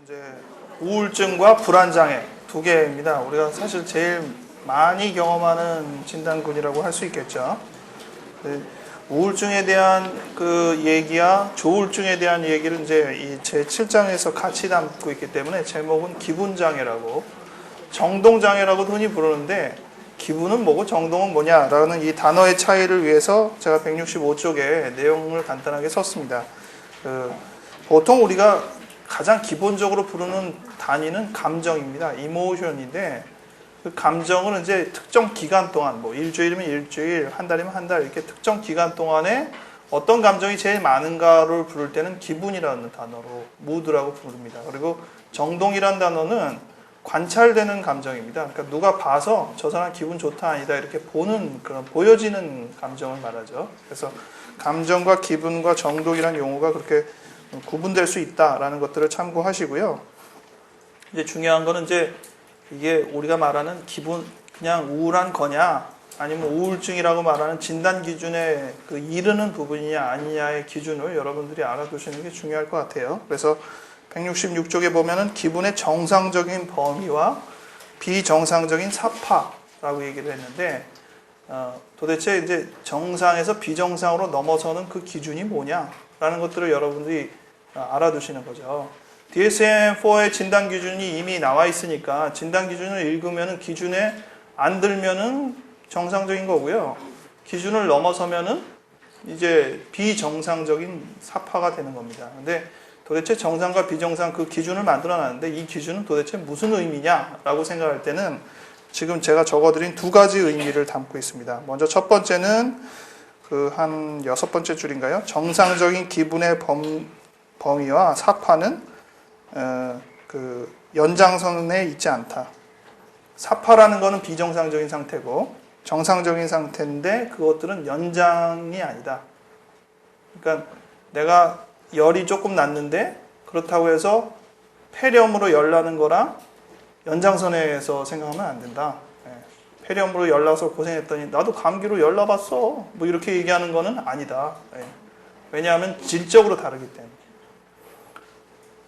이제 우울증과 불안장애 두 개입니다. 우리가 사실 제일 많이 경험하는 진단군이라고 할 수 있겠죠. 우울증에 대한 그 얘기와 조울증에 대한 얘기를 이제 이 제 7장에서 같이 담고 있기 때문에 제목은 기분장애라고, 정동장애라고 흔히 부르는데 기분은 뭐고 정동은 뭐냐라는 이 단어의 차이를 위해서 제가 165쪽에 내용을 간단하게 썼습니다. 보통 우리가 가장 기본적으로 부르는 단위는 감정입니다. 이모션인데 그 감정은 이제 특정 기간 동안, 뭐 일주일이면 일주일, 한 달이면 한 달, 이렇게 특정 기간 동안에 어떤 감정이 제일 많은가를 부를 때는 기분이라는 단어로 무드라고 부릅니다. 그리고 정동이라는 단어는 관찰되는 감정입니다. 그러니까 누가 봐서 저 사람 기분 좋다 아니다 이렇게 보는, 그런 보여지는 감정을 말하죠. 그래서 감정과 기분과 정동이라는 용어가 그렇게 구분될 수 있다라는 것들을 참고하시고요. 이제 중요한 거는 이제 이게 우리가 말하는 기분, 그냥 우울한 거냐, 아니면 우울증이라고 말하는 진단 기준에 그 이르는 부분이냐 아니냐의 기준을 여러분들이 알아두시는 게 중요할 것 같아요. 그래서 166쪽에 보면은 기분의 정상적인 범위와 비정상적인 사파라고 얘기를 했는데, 도대체 이제 정상에서 비정상으로 넘어서는 그 기준이 뭐냐라는 것들을 여러분들이 알아두시는 거죠. DSM-4의 진단 기준이 이미 나와 있으니까 진단 기준을 읽으면은 기준에 안 들면은 정상적인 거고요. 기준을 넘어서면은 이제 비정상적인 사파가 되는 겁니다. 근데 도대체 정상과 비정상 그 기준을 만들어 놨는데 이 기준은 도대체 무슨 의미냐라고 생각할 때는 지금 제가 적어드린 두 가지 의미를 담고 있습니다. 먼저 첫 번째는 그 한 6번째 줄인가요? 정상적인 기분의 범위와 사파는 그 연장선에 있지 않다. 사파라는 것은 비정상적인 상태고 정상적인 상태인데 그것들은 연장이 아니다. 그러니까 내가 열이 조금 났는데 그렇다고 해서 폐렴으로 열 나는 거랑 연장선에서 생각하면 안 된다. 폐렴으로 열 나서 고생했더니 나도 감기로 열 나봤어. 뭐 이렇게 얘기하는 거는 아니다. 왜냐하면 질적으로 다르기 때문에.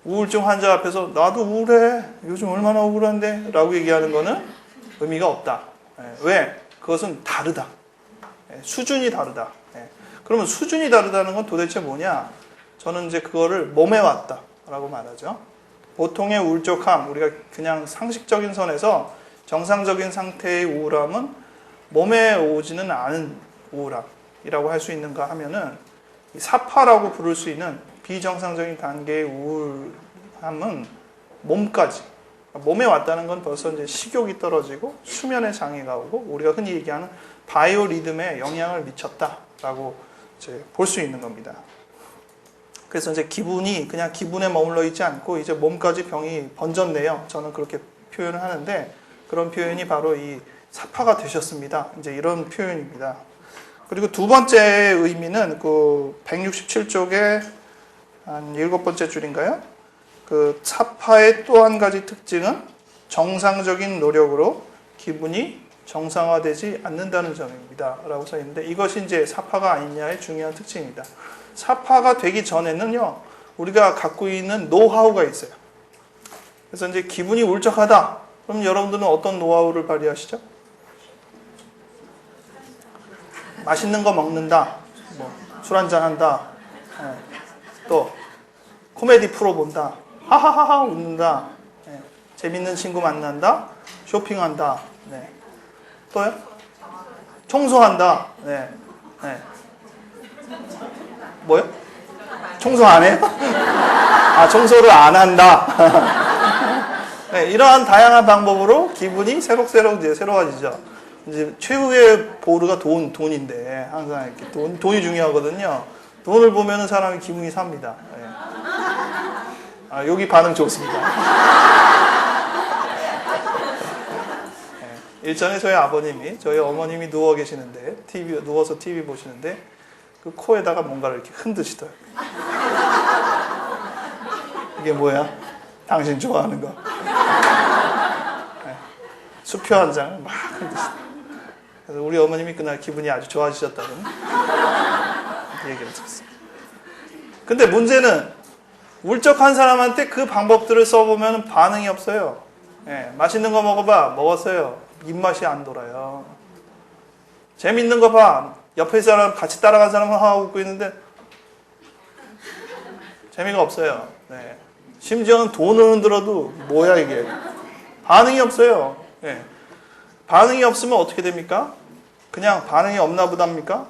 우울증 환자 앞에서 나도 우울해. 요즘 얼마나 우울한데? 라고 얘기하는 거는 의미가 없다. 왜? 그것은 다르다. 수준이 다르다. 그러면 수준이 다르다는 건 도대체 뭐냐? 저는 이제 그거를 몸에 왔다 라고 말하죠. 보통의 우울적함, 우리가 그냥 상식적인 선에서 정상적인 상태의 우울함은 몸에 오지는 않은 우울함이라고 할 수 있는가 하면은 사파라고 부를 수 있는 비정상적인 단계의 우울함은 몸까지, 몸에 왔다는 건 벌써 이제 식욕이 떨어지고 수면에 장애가 오고 우리가 흔히 얘기하는 바이오리듬에 영향을 미쳤다라고 이제 볼 수 있는 겁니다. 그래서 이제 기분이 그냥 기분에 머물러 있지 않고 이제 몸까지 병이 번졌네요. 저는 그렇게 표현을 하는데 그런 표현이 바로 이 사파가 되셨습니다. 이제 이런 표현입니다. 그리고 두 번째 의미는 그 167쪽에 한 7번째 줄인가요? 그 사파의 또 한 가지 특징은 정상적인 노력으로 기분이 정상화되지 않는다는 점입니다. 라고 써 있는데 이것이 이제 사파가 아니냐의 중요한 특징입니다. 사파가 되기 전에는요, 우리가 갖고 있는 노하우가 있어요. 그래서 이제 기분이 울적하다. 그럼 여러분들은 어떤 노하우를 발휘하시죠? 맛있는 거 먹는다. 뭐 술 한잔 한다. 또 코미디 프로 본다. 하하하하 웃는다. 재밌는 친구 만난다. 쇼핑한다. 네. 또요? 청소한다. 네. 네. 뭐요? 청소 안 해요? 아, 청소를 안 한다. 네, 이러한 다양한 방법으로 기분이 새록새록 이제 새로워지죠. 이제 최후의 보루가 돈인데 항상 이렇게 돈이 중요하거든요. 돈을 보면은 사람이 기분이 삽니다. 네. 아, 여기 반응 좋습니다. 네, 일전에 저희 아버님이, 저희 어머님이 누워 계시는데 누워서 TV 보시는데 그 코에다가 뭔가를 이렇게 흔드시더라고요. 이게 뭐야? 당신 좋아하는 거. 네. 수표 한 장을 막 흔드시더라고요. 그래서 우리 어머님이 그날 기분이 아주 좋아지셨다는 얘기를 들었어요. 근데 문제는 울적한 사람한테 그 방법들을 써보면 반응이 없어요. 예, 맛있는 거 먹어봐. 먹었어요. 입맛이 안 돌아요. 재밌는 거 봐. 옆에 사람 같이 따라간 사람은 하고 웃고 있는데 재미가 없어요. 네. 심지어는 돈을 흔들어도 뭐야 이게. 반응이 없어요. 예. 반응이 없으면 어떻게 됩니까? 그냥 반응이 없나 보답니까?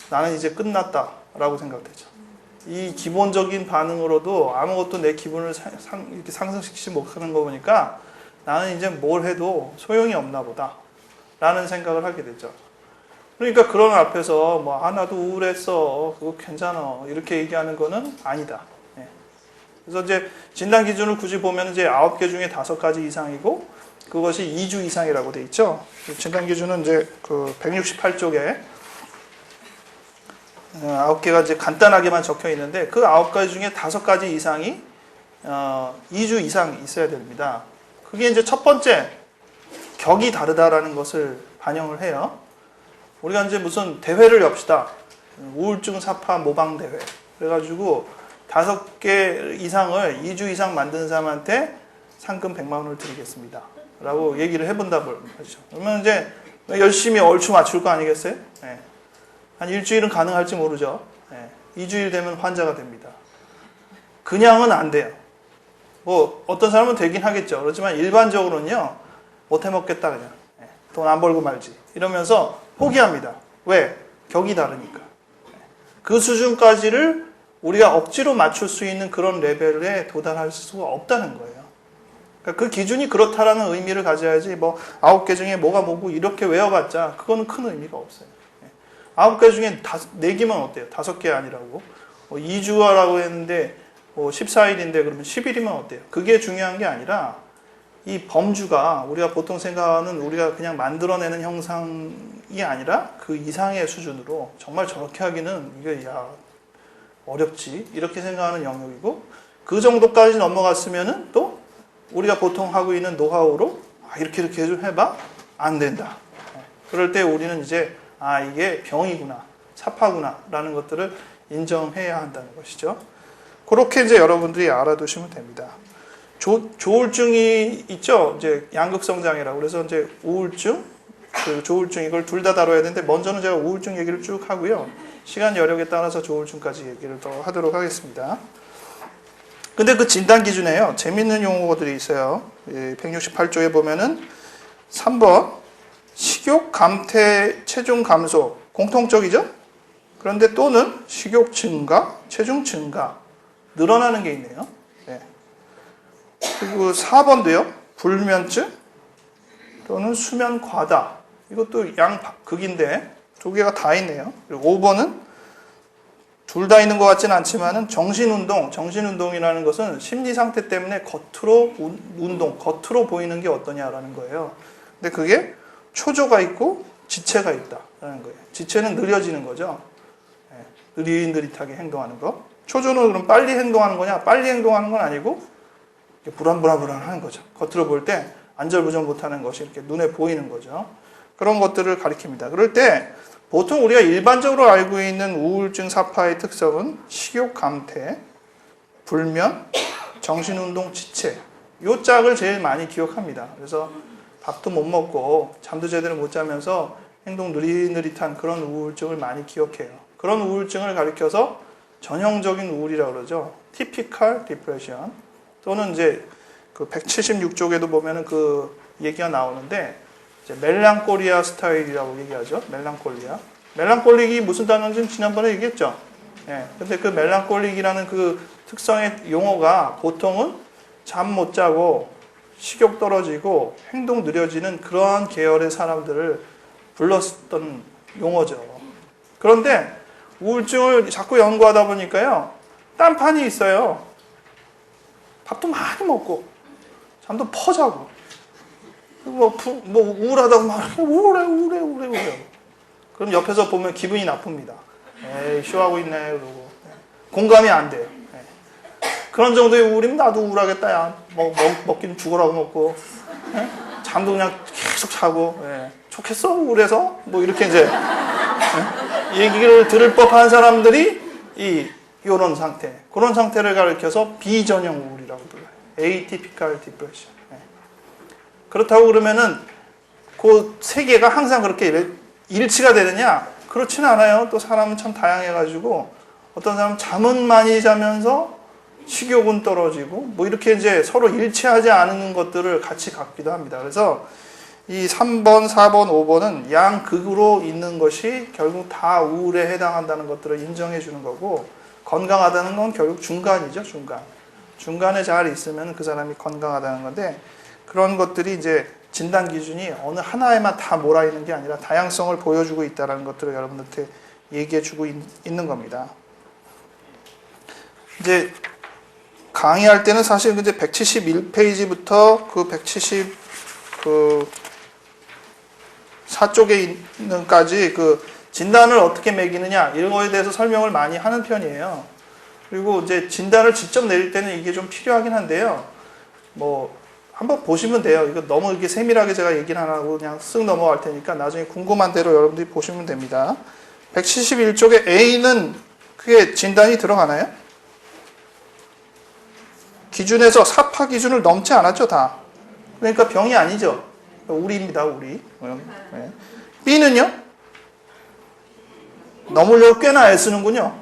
나는 이제 끝났다 라고 생각되죠. 이 기본적인 반응으로도 아무것도 내 기분을 이렇게 상승시키지 못하는 거 보니까 나는 이제 뭘 해도 소용이 없나 보다 라는 생각을 하게 되죠. 그러니까 그런 앞에서 뭐 나도 우울했어, 그거 괜찮아 이렇게 얘기하는 거는 아니다. 예. 그래서 이제 진단 기준을 굳이 보면 이제 9개 중에 5가지 이상이고 그것이 2주 이상이라고 돼 있죠. 진단 기준은 이제 그 168쪽에 9개가 이제 간단하게만 적혀 있는데 그 9가지 중에 5가지 이상이 2주 이상 있어야 됩니다. 그게 이제 첫 번째 격이 다르다라는 것을 반영을 해요. 우리가 이제 무슨 대회를 엽시다. 우울증 사파 모방 대회. 그래가지고 5개 이상을 2주 이상 만든 사람한테 상금 100만 원을 드리겠습니다. 라고 얘기를 해본다고 하죠. 그러면 이제 열심히 얼추 맞출 거 아니겠어요? 네. 한 일주일은 가능할지 모르죠. 네. 2주일 되면 환자가 됩니다. 그냥은 안 돼요. 뭐 어떤 사람은 되긴 하겠죠. 그렇지만 일반적으로는요. 못 해먹겠다 그냥. 네. 돈 안 벌고 말지. 이러면서 포기합니다. 왜? 격이 다르니까. 그 수준까지를 우리가 억지로 맞출 수 있는 그런 레벨에 도달할 수가 없다는 거예요. 그러니까 그 기준이 그렇다라는 의미를 가져야지 뭐 9개 중에 뭐가 뭐고 이렇게 외워봤자 그거는 큰 의미가 없어요. 9개 중에 4개만 어때요? 5개 아니라고. 2주라고 했는데 14일인데 그러면 10일이면 어때요? 그게 중요한 게 아니라 이 범주가 우리가 보통 생각하는 우리가 그냥 만들어내는 형상이 아니라 그 이상의 수준으로 정말 저렇게 하기는 이게 어렵지 이렇게 생각하는 영역이고 그 정도까지 넘어갔으면은 또 우리가 보통 하고 있는 노하우로 이렇게 좀 해봐 안 된다. 그럴 때 우리는 이제 이게 병이구나 사파구나 라는 것들을 인정해야 한다는 것이죠. 그렇게 이제 여러분들이 알아두시면 됩니다. 조울증이 있죠. 이제 양극성 장애라고 그래서 이제 우울증, 그 조울증 이걸 둘 다 다뤄야 되는데 먼저는 제가 우울증 얘기를 쭉 하고요. 시간 여력에 따라서 조울증까지 얘기를 더 하도록 하겠습니다. 근데 그 진단 기준에요. 재밌는 용어들이 있어요. 168조에 보면은 3번 식욕, 감퇴, 체중 감소 공통적이죠. 그런데 또는 식욕 증가, 체중 증가 늘어나는 게 있네요. 네. 그리고 4번도요. 불면증 또는 수면 과다. 이것도 양극인데 2개가 다 있네요. 그리고 5번은 둘 다 있는 것 같지는 않지만 정신운동. 정신운동이라는 것은 심리 상태 때문에 겉으로 보이는 게 어떠냐라는 거예요. 근데 그게 초조가 있고 지체가 있다라는 거예요. 지체는 느려지는 거죠. 느릿느릿하게 행동하는 거. 초조는 그럼 빨리 행동하는 거냐? 빨리 행동하는 건 아니고 불안불안하는 거죠. 겉으로 볼 때 안절부절 못하는 것이 이렇게 눈에 보이는 거죠. 그런 것들을 가리킵니다. 그럴 때 보통 우리가 일반적으로 알고 있는 우울증 사파의 특성은 식욕 감퇴, 불면, 정신운동 지체 요 짝을 제일 많이 기억합니다. 그래서 밥도 못 먹고 잠도 제대로 못 자면서 행동 느릿느릿한 그런 우울증을 많이 기억해요. 그런 우울증을 가리켜서 전형적인 우울이라고 그러죠. typical depression 또는 이제 그 176쪽에도 보면은 그 얘기가 나오는데 이제 멜랑콜리아 스타일이라고 얘기하죠. 멜랑콜릭이 무슨 단어인지 지난번에 얘기했죠. 예. 근데 그 멜랑콜릭이라는 그 특성의 용어가 보통은 잠 못 자고 식욕 떨어지고 행동 느려지는 그러한 계열의 사람들을 불렀던 용어죠. 그런데 우울증을 자꾸 연구하다 보니까요. 딴판이 있어요. 밥도 많이 먹고 잠도 퍼자고 뭐 우울하다고 막 우울해. 그럼 옆에서 보면 기분이 나쁩니다. 에이 쇼하고 있네 그러고 공감이 안 돼요. 그런 정도의 우울이면 나도 우울하겠다. 야 먹기는 죽으라고 먹고 잠도 그냥 계속 자고 좋겠어? 우울해서? 뭐 이렇게 이제 얘기를 들을 법한 사람들이 요런 상태, 그런 상태를 가리켜서 비전형 우울이라고 불러요. Atypical depression. 그렇다고 그러면은 그 세 개가 항상 그렇게 일치가 되느냐? 그렇지는 않아요. 또 사람은 참 다양해가지고 어떤 사람은 잠은 많이 자면서 식욕은 떨어지고 뭐 이렇게 이제 서로 일치하지 않은 것들을 같이 갖기도 합니다. 그래서 이 3번, 4번, 5번은 양극으로 있는 것이 결국 다 우울에 해당한다는 것들을 인정해 주는 거고, 건강하다는 건 결국 중간이죠, 중간. 중간에 잘 있으면 그 사람이 건강하다는 건데, 그런 것들이 이제 진단 기준이 어느 하나에만 다 몰아있는 게 아니라 다양성을 보여주고 있다는 것들을 여러분들한테 얘기해 주고 있는 겁니다. 이제 강의할 때는 사실 이제 171페이지부터 그 174쪽에 있는까지 그 진단을 어떻게 매기느냐 이런 거에 대해서 설명을 많이 하는 편이에요. 그리고 이제 진단을 직접 내릴 때는 이게 좀 필요하긴 한데요. 뭐 한번 보시면 돼요. 이거 너무 이렇게 세밀하게 제가 얘기를 안 하고 그냥 쓱 넘어갈 테니까 나중에 궁금한 대로 여러분들이 보시면 됩니다. 171쪽에 A는 그게 진단이 들어가나요? 기준에서 사파 기준을 넘지 않았죠, 다. 그러니까 병이 아니죠. 우리입니다, 우리. 네. B는요? 넘으려고 꽤나 애쓰는군요.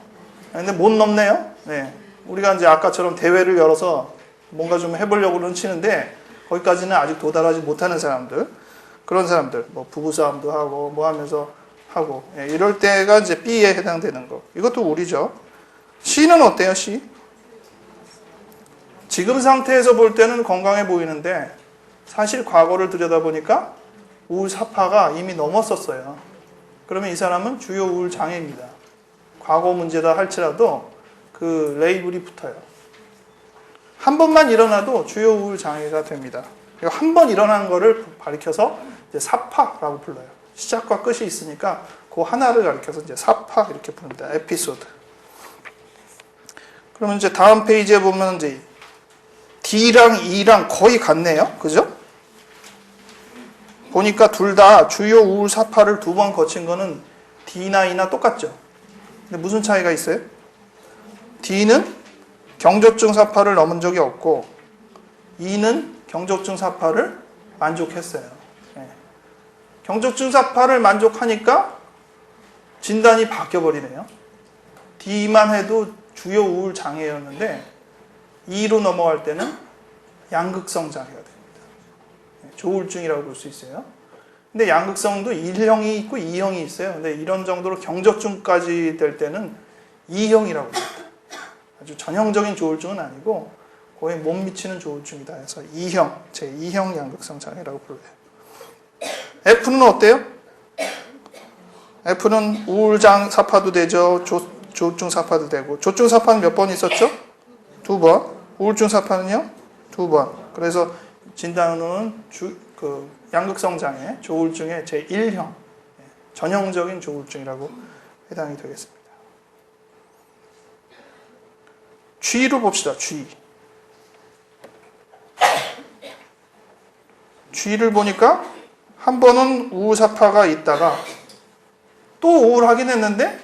근데 못 넘네요. 네. 우리가 이제 아까처럼 대회를 열어서 뭔가 좀 해보려고는 치는데 거기까지는 아직 도달하지 못하는 사람들, 그런 사람들, 뭐 부부싸움도 하고 뭐 하면서 하고, 예, 이럴 때가 이제 B에 해당되는 거. 이것도 우리죠. C는 어때요, C? 지금 상태에서 볼 때는 건강해 보이는데 사실 과거를 들여다보니까 우울 사파가 이미 넘었었어요. 그러면 이 사람은 주요 우울 장애입니다. 과거 문제다 할지라도 그 레이블이 붙어요. 한 번만 일어나도 주요 우울 장애가 됩니다. 한 번 일어난 거를 가리켜서 이제 사파라고 불러요. 시작과 끝이 있으니까 그 하나를 가리켜서 이제 사파 이렇게 부릅니다. 에피소드. 그러면 이제 다음 페이지에 보면 이제 D랑 E랑 거의 같네요. 그죠? 보니까 둘 다 주요 우울 사파를 2번 거친 거는 D나 E나 똑같죠. 근데 무슨 차이가 있어요? D는 경조증 사파를 넘은 적이 없고 E는 경조증 사파를 만족했어요. 네. 경조증 사파를 만족하니까 진단이 바뀌어버리네요. D만 해도 주요 우울 장애였는데 E로 넘어갈 때는 양극성 장애가 됩니다. 조울증이라고 볼 수 있어요. 근데 양극성도 1형이 있고 2형이 있어요. 근데 이런 정도로 경조증까지 될 때는 2형이라고 합니다. 아주 전형적인 조울증은 아니고 거의 못 미치는 조울증이다 해서 2형, 제2형 양극성 장애라고 불러요. F는 어때요? F는 우울장 사파도 되죠. 조증 사파도 되고. 조증 사파는 몇 번 있었죠? 2번. 우울증 사파는요? 2번. 그래서 진단은 양극성 장애, 조울증의 제1형, 전형적인 조울증이라고 해당이 되겠습니다. G로 봅시다. G를 보니까 한 번은 우울 사파가 있다가 또 우울하긴 했는데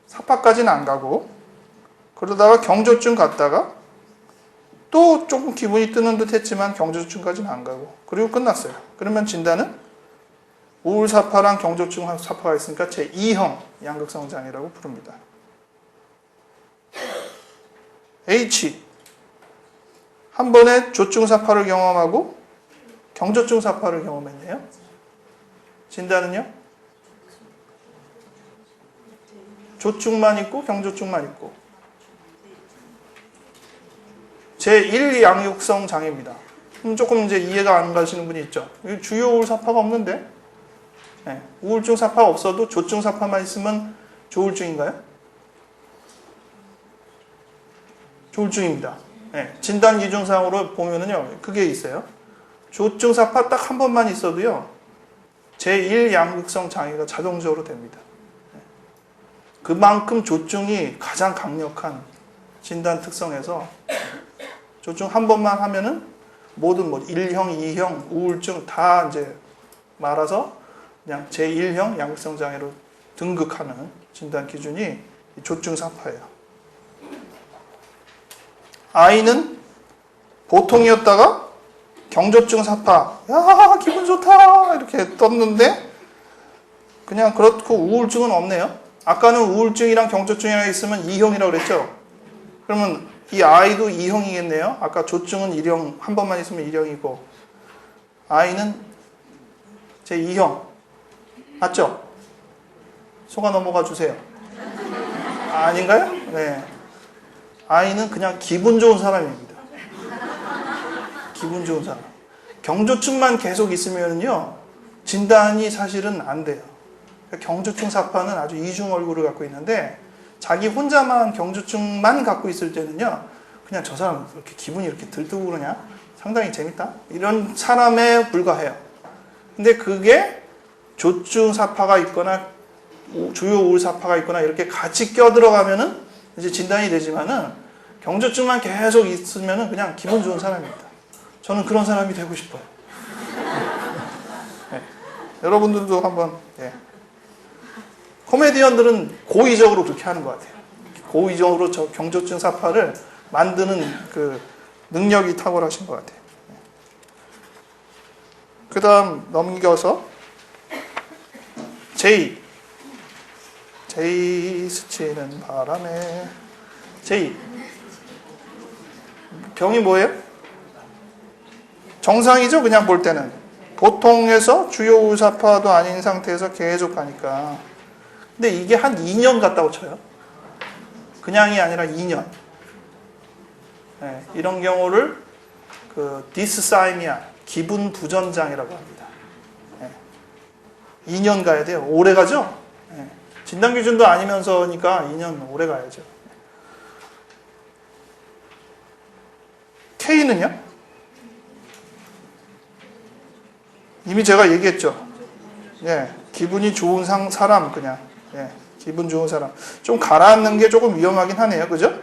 사파까지는 안 가고, 그러다가 경조증 갔다가 또 조금 기분이 뜨는 듯 했지만 경조증까지는 안 가고, 그리고 끝났어요. 그러면 진단은 우울 사파랑 경조증 사파가 있으니까 제2형 양극성 장애라고 부릅니다. H, 한 번에 조증 사파를 경험하고 경조증 사파를 경험했네요. 진단은요? 조증만 있고 경조증만 있고. 제1 양극성 장애입니다. 조금 이제 이해가 안 가시는 분이 있죠. 주요 우울 사파가 없는데, 네. 우울증 사파가 없어도 조증 사파만 있으면 조울증인가요? 조울증입니다. 네. 진단 기준상으로 보면은요, 그게 있어요. 조증 사파 딱 한 번만 있어도요, 제1 양극성 장애가 자동적으로 됩니다. 네. 그만큼 조증이 가장 강력한 진단 특성에서 조증 한 번만 하면은 모든 1형, 2형 우울증 다 이제 말아서 그냥 제1형 양극성 장애로 등극하는 진단 기준이 조증사파예요. 아이는 보통이었다가 경조증 사파, 야 기분 좋다 이렇게 떴는데 그냥 그렇고 우울증은 없네요. 아까는 우울증이랑 경조증이랑 있으면 2형이라고 그랬죠. 그러면 이 아이도 2형이겠네요. 아까 조증은 1형, 한 번만 있으면 1형이고 아이는 제 2형 맞죠? 속아 넘어가 주세요. 아닌가요? 네. 아이는 그냥 기분 좋은 사람입니다. 기분 좋은 사람. 경조증만 계속 있으면요 진단이 사실은 안 돼요. 경조증 사파는 아주 이중 얼굴을 갖고 있는데 자기 혼자만 경조증만 갖고 있을 때는요 그냥 저 사람 이렇게 기분이 이렇게 들뜨고 그러냐? 상당히 재밌다? 이런 사람에 불과해요. 근데 그게 조증 사파가 있거나 주요 우울 사파가 있거나 이렇게 같이 껴들어가면은 이제 진단이 되지만은 경조증만 계속 있으면은 그냥 기분 좋은 사람입니다. 저는 그런 사람이 되고 싶어요. 네. 여러분들도 한번 네. 코미디언들은 고의적으로 그렇게 하는 것 같아요. 고의적으로 저 경조증 사파를 만드는 그 능력이 탁월하신 것 같아요. 그 다음 넘겨서 J 스치는 바람에 J 병이 뭐예요? 정상이죠 그냥 볼 때는 보통에서 주요 우울사파도 아닌 상태에서 계속 가니까 근데 이게 한 2년 갔다고 쳐요. 그냥이 아니라 2년. 네, 이런 경우를 그 디스사이미아, 기분 부전장애라고 합니다. 네, 2년 가야 돼요. 오래 가죠? 네, 진단 기준도 아니면서니까 2년 오래 가야죠. K는요? 이미 제가 얘기했죠. 예, 기분이 좋은 사람 그냥. 예, 기분 좋은 사람. 좀 가라앉는 게 조금 위험하긴 하네요. 그죠?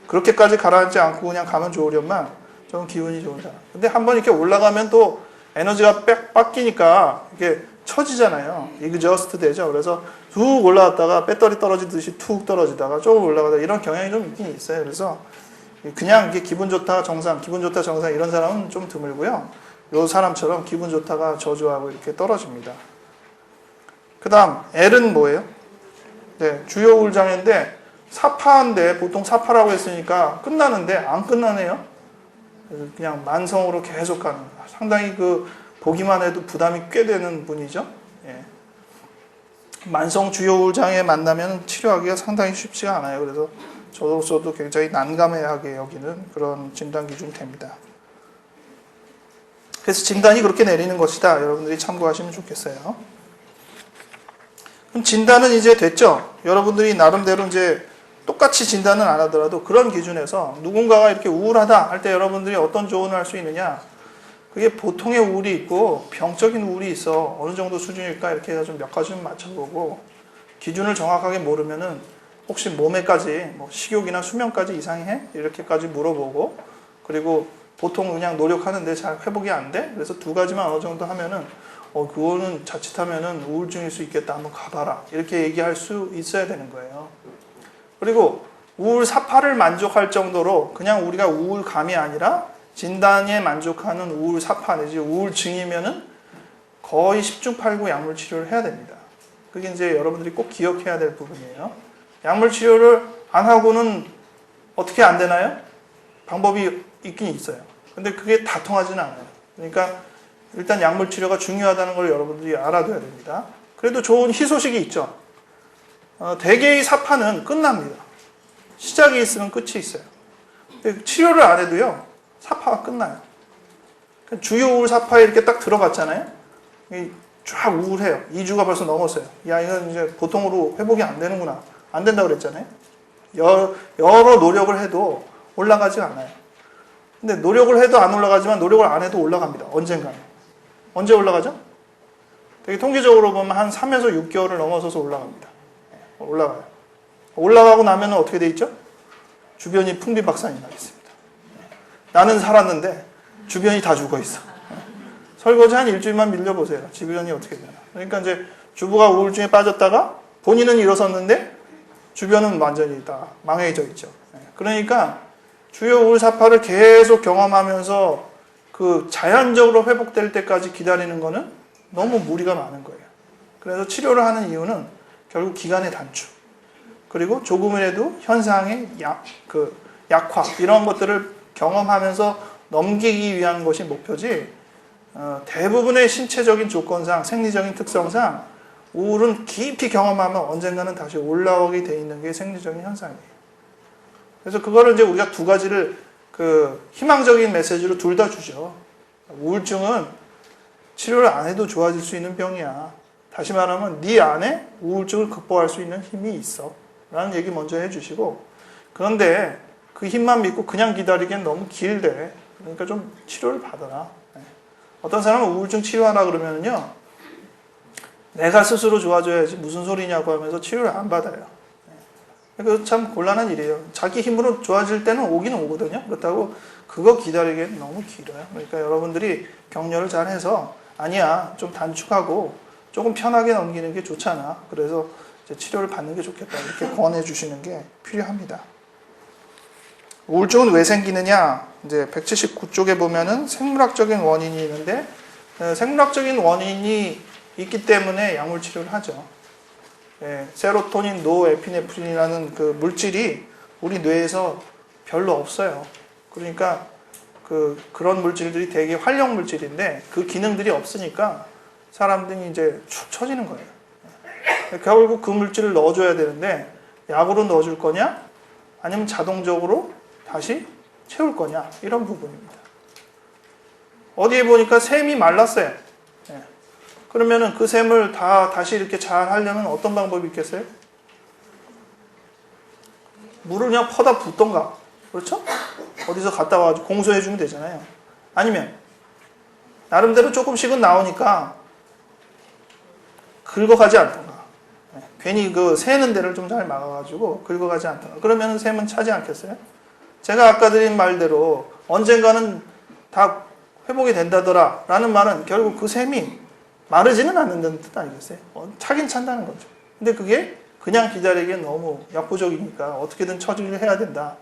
그렇게까지 가라앉지 않고 그냥 가면 좋으련만 좀 기분이 좋은 사람. 근데 한번 이렇게 올라가면 또 에너지가 빡기니까 이렇게 처지잖아요. exhaust 되죠. 그래서 툭 올라갔다가 배터리 떨어지듯이 툭 떨어지다가 조금 올라가다 이런 경향이 좀 있긴 있어요. 그래서 그냥 이게 기분 좋다 정상, 기분 좋다 정상 이런 사람은 좀 드물고요. 요 사람처럼 기분 좋다가 저조하고 이렇게 떨어집니다. 그 다음 L은 뭐예요? 네, 주요 우울 장애인데 사파인데 보통 사파라고 했으니까 끝나는데 안 끝나네요. 그냥 만성으로 계속 가는 상당히 그 보기만 해도 부담이 꽤 되는 분이죠. 예. 만성 주요 우울 장애 만나면 치료하기가 상당히 쉽지가 않아요. 그래서 저로서도 굉장히 난감해하게 여기는 그런 진단 기준이 됩니다. 그래서 진단이 그렇게 내리는 것이다. 여러분들이 참고하시면 좋겠어요. 그럼 진단은 이제 됐죠? 여러분들이 나름대로 이제 똑같이 진단은 안 하더라도 그런 기준에서 누군가가 이렇게 우울하다 할 때 여러분들이 어떤 조언을 할 수 있느냐? 그게 보통의 우울이 있고 병적인 우울이 있어. 어느 정도 수준일까? 이렇게 해서 좀 몇 가지 좀 맞춰보고 기준을 정확하게 모르면은 혹시 몸에까지 뭐 식욕이나 수면까지 이상해? 이렇게까지 물어보고 그리고 보통 그냥 노력하는데 잘 회복이 안 돼? 그래서 두 가지만 어느 정도 하면은 그거는 자칫하면은 우울증일 수 있겠다. 한번 가봐라. 이렇게 얘기할 수 있어야 되는 거예요. 그리고 우울 사파를 만족할 정도로 그냥 우리가 우울감이 아니라 진단에 만족하는 우울 사파 내지 우울증이면은 거의 10중 8구 약물 치료를 해야 됩니다. 그게 이제 여러분들이 꼭 기억해야 될 부분이에요. 약물 치료를 안 하고는 어떻게 안 되나요? 방법이 있긴 있어요. 근데 그게 다 통하지는 않아요. 그러니까 일단 약물 치료가 중요하다는 걸 여러분들이 알아둬야 됩니다. 그래도 좋은 희소식이 있죠. 대개의 사파는 끝납니다. 시작이 있으면 끝이 있어요. 치료를 안 해도요, 사파가 끝나요. 주요 우울 사파에 이렇게 딱 들어갔잖아요. 쫙 우울해요. 2주가 벌써 넘었어요. 야, 이건 이제 보통으로 회복이 안 되는구나. 안 된다고 그랬잖아요. 여러 노력을 해도 올라가지 않아요. 근데 노력을 해도 안 올라가지만 노력을 안 해도 올라갑니다. 언젠가는. 언제 올라가죠? 되게 통계적으로 보면 한 3에서 6개월을 넘어서서 올라갑니다. 올라가요. 올라가고 나면 어떻게 돼 있죠? 주변이 풍비박산이 나겠습니다. 나는 살았는데 주변이 다 죽어 있어. 설거지 한 일주일만 밀려보세요. 주변이 어떻게 되나. 그러니까 이제 주부가 우울증에 빠졌다가 본인은 일어섰는데 주변은 완전히 다 망해져 있죠. 그러니까 주요 우울사파를 계속 경험하면서 그 자연적으로 회복될 때까지 기다리는 거는 너무 무리가 많은 거예요. 그래서 치료를 하는 이유는 결국 기간의 단축, 그리고 조금이라도 현상의 약화, 이런 것들을 경험하면서 넘기기 위한 것이 목표지, 대부분의 신체적인 조건상, 생리적인 특성상 우울은 깊이 경험하면 언젠가는 다시 올라오게 돼 있는 게 생리적인 현상이에요. 그래서 그거를 이제 우리가 두 가지를 희망적인 메시지로 둘 다 주죠. 우울증은 치료를 안 해도 좋아질 수 있는 병이야. 다시 말하면 네 안에 우울증을 극복할 수 있는 힘이 있어. 라는 얘기 먼저 해주시고, 그런데 그 힘만 믿고 그냥 기다리기엔 너무 길대. 그러니까 좀 치료를 받아라. 어떤 사람은 우울증 치료하라 그러면요, 내가 스스로 좋아져야지 무슨 소리냐고 하면서 치료를 안 받아요. 그래서 참 곤란한 일이에요. 자기 힘으로 좋아질 때는 오긴 오거든요. 그렇다고 그거 기다리기엔 너무 길어요. 그러니까 여러분들이 격려를 잘 해서, 아니야, 좀 단축하고 조금 편하게 넘기는 게 좋잖아. 그래서 이제 치료를 받는 게 좋겠다. 이렇게 권해 주시는 게 필요합니다. 우울증은 왜 생기느냐? 이제 179쪽에 보면은 생물학적인 원인이 있는데, 생물학적인 원인이 있기 때문에 약물 치료를 하죠. 세로토닌, 노에피네프린이라는 그 물질이 우리 뇌에서 별로 없어요. 그러니까 그런 물질들이 되게 활력 물질인데 그 기능들이 없으니까 사람들이 이제 축 처지는 거예요. 결국 그 물질을 넣어줘야 되는데, 약으로 넣어줄 거냐? 아니면 자동적으로 다시 채울 거냐? 이런 부분입니다. 어디에 보니까 샘이 말랐어요. 그러면은 그 샘을 다시 이렇게 잘 하려면 어떤 방법이 있겠어요? 물을 그냥 퍼다 붓던가. 그렇죠? 어디서 갔다 와가지고 공수해주면 되잖아요. 아니면 나름대로 조금씩은 나오니까 긁어가지 않던가. 괜히 그 새는 데를 좀 잘 막아가지고 긁어가지 않던가. 그러면 샘은 차지 않겠어요? 제가 아까 드린 말대로 언젠가는 다 회복이 된다더라 라는 말은 결국 그 샘이 마르지는 않는다는 뜻 아니겠어요? 차긴 찬다는 거죠. 근데 그게 그냥 기다리기엔 너무 약부족이니까 어떻게든 처리를 해야 된다.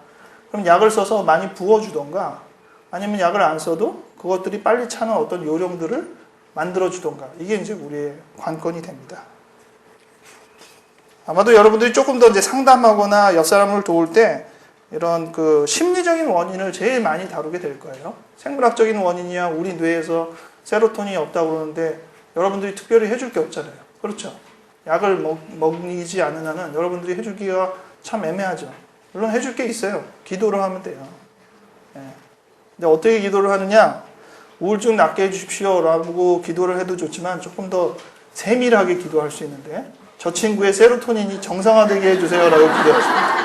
그럼 약을 써서 많이 부어주던가, 아니면 약을 안 써도 그것들이 빨리 차는 어떤 요령들을 만들어주던가. 이게 이제 우리의 관건이 됩니다. 아마도 여러분들이 조금 더 이제 상담하거나 옆 사람을 도울 때 이런 심리적인 원인을 제일 많이 다루게 될 거예요. 생물학적인 원인이야 우리 뇌에서 세로토닌이 없다고 그러는데 여러분들이 특별히 해줄 게 없잖아요. 그렇죠? 약을 먹이지 않는 한은 여러분들이 해주기가 참 애매하죠. 물론 해줄 게 있어요. 기도를 하면 돼요. 근데 어떻게 기도를 하느냐? 우울증 낫게 해주십시오 라고 기도를 해도 좋지만 조금 더 세밀하게 기도할 수 있는데, 저 친구의 세로토닌이 정상화되게 해주세요 라고 기도하십니다.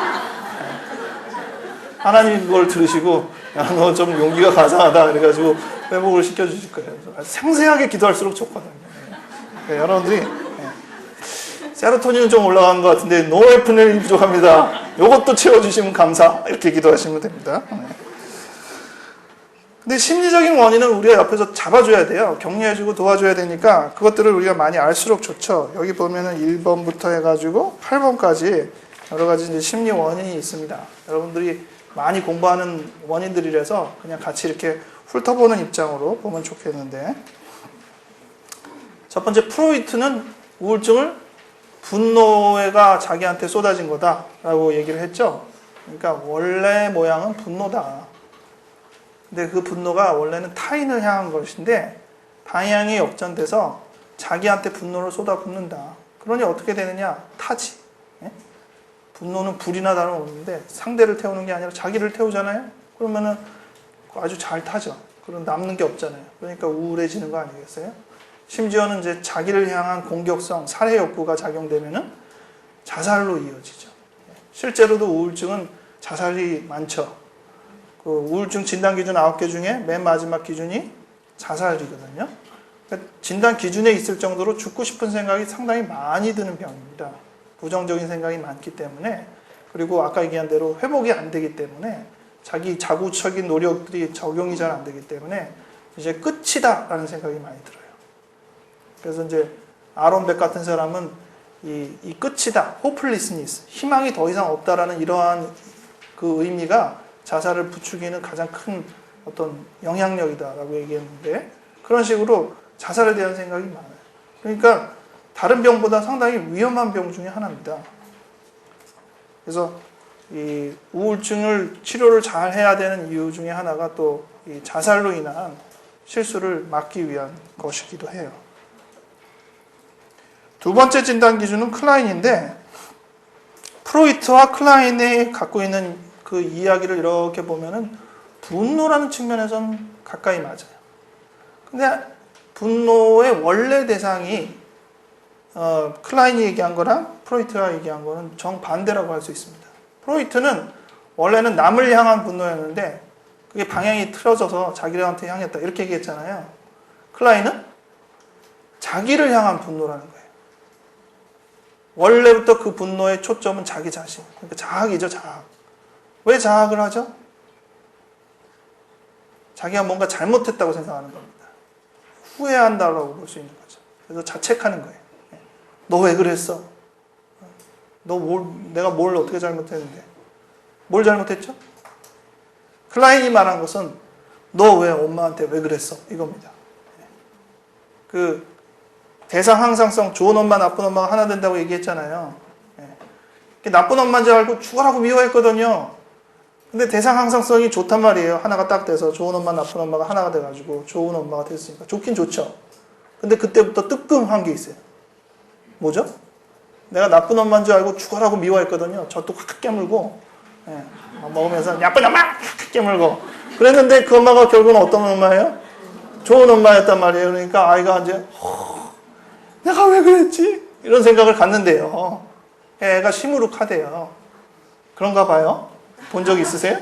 하나님이 그걸 들으시고, 야, 너 좀 용기가 가상하다 그래가지고 회복을 시켜주실 거예요. 상세하게 기도할수록 좋거든요. 여러분들이 세로토닌은 좀 올라간 것 같은데 노에피네린이 부족합니다. 이것도 채워주시면 감사. 이렇게 기도하시면 됩니다. 근데 심리적인 원인은 우리가 옆에서 잡아줘야 돼요. 격려해주고 도와줘야 되니까 그것들을 우리가 많이 알수록 좋죠. 여기 보면은 1번부터 해가지고 8번까지 여러 가지 이제 심리 원인이 있습니다. 여러분들이 많이 공부하는 원인들이라서 그냥 같이 이렇게 훑어보는 입장으로 보면 좋겠는데, 첫 번째, 프로이트는 우울증을 분노가 자기한테 쏟아진 거다라고 얘기를 했죠. 그러니까 원래 모양은 분노다. 근데 그 분노가 원래는 타인을 향한 것인데 방향이 역전돼서 자기한테 분노를 쏟아붓는다. 그러니 어떻게 되느냐? 타지. 분노는 불이나 다름없는데 상대를 태우는 게 아니라 자기를 태우잖아요. 그러면은 아주 잘 타죠. 그럼 남는 게 없잖아요. 그러니까 우울해지는 거 아니겠어요? 심지어는 이제 자기를 향한 공격성, 살해 욕구가 작용되면은 자살로 이어지죠. 실제로도 우울증은 자살이 많죠. 그 우울증 진단 기준 9개 중에 맨 마지막 기준이 자살이거든요. 그러니까 진단 기준에 있을 정도로 죽고 싶은 생각이 상당히 많이 드는 병입니다. 부정적인 생각이 많기 때문에, 그리고 아까 얘기한 대로 회복이 안 되기 때문에, 자기 자구적인 노력들이 적용이 잘 안 되기 때문에 이제 끝이다라는 생각이 많이 들어요. 그래서 이제 아론 백 같은 사람은 이 끝이다, hopelessness, 희망이 더 이상 없다라는 이러한 그 의미가 자살을 부추기는 가장 큰 어떤 영향력이다라고 얘기했는데, 그런 식으로 자살에 대한 생각이 많아요. 그러니까 다른 병보다 상당히 위험한 병 중에 하나입니다. 그래서 이 우울증을 치료를 잘 해야 되는 이유 중에 하나가 또 이 자살로 인한 실수를 막기 위한 것이기도 해요. 두 번째 진단 기준은 클라인인데, 프로이트와 클라인이 갖고 있는 그 이야기를 이렇게 보면은 분노라는 측면에서는 가까이 맞아요. 근데 분노의 원래 대상이 클라인이 얘기한 거랑 프로이트가 얘기한 거는 정반대라고 할 수 있습니다. 프로이트는 원래는 남을 향한 분노였는데 그게 방향이 틀어져서 자기한테 향했다 이렇게 얘기했잖아요. 클라인은 자기를 향한 분노라는 거예요. 원래부터 그 분노의 초점은 자기 자신. 그러니까 자학이죠, 자학. 왜 자학을 하죠? 자기가 뭔가 잘못했다고 생각하는 겁니다. 후회한다라고 볼 수 있는 거죠. 그래서 자책하는 거예요. 너 왜 그랬어? 내가 뭘 어떻게 잘못했는데? 뭘 잘못했죠? 클라인이 말한 것은 너 왜 엄마한테 왜 그랬어? 이겁니다. 그 대상 항상성, 좋은 엄마, 나쁜 엄마가 하나 된다고 얘기했잖아요. 나쁜 엄마인 줄 알고 죽으라고 미워했거든요. 근데 대상 항상성이 좋단 말이에요. 하나가 딱 돼서 좋은 엄마, 나쁜 엄마가 하나가 돼가지고 좋은 엄마가 됐으니까 좋긴 좋죠. 근데 그때부터 뜨끔한 게 있어요. 뭐죠? 내가 나쁜 엄마인 줄 알고 죽으라고 미워했거든요. 젖도 확 깨물고 먹으면서 나쁜 엄마! 확 깨물고 그랬는데 그 엄마가 결국은 어떤 엄마예요? 좋은 엄마였단 말이에요. 그러니까 아이가 이제 내가 왜 그랬지? 이런 생각을 갖는데요. 애가 시무룩하대요. 그런가 봐요. 본 적 있으세요?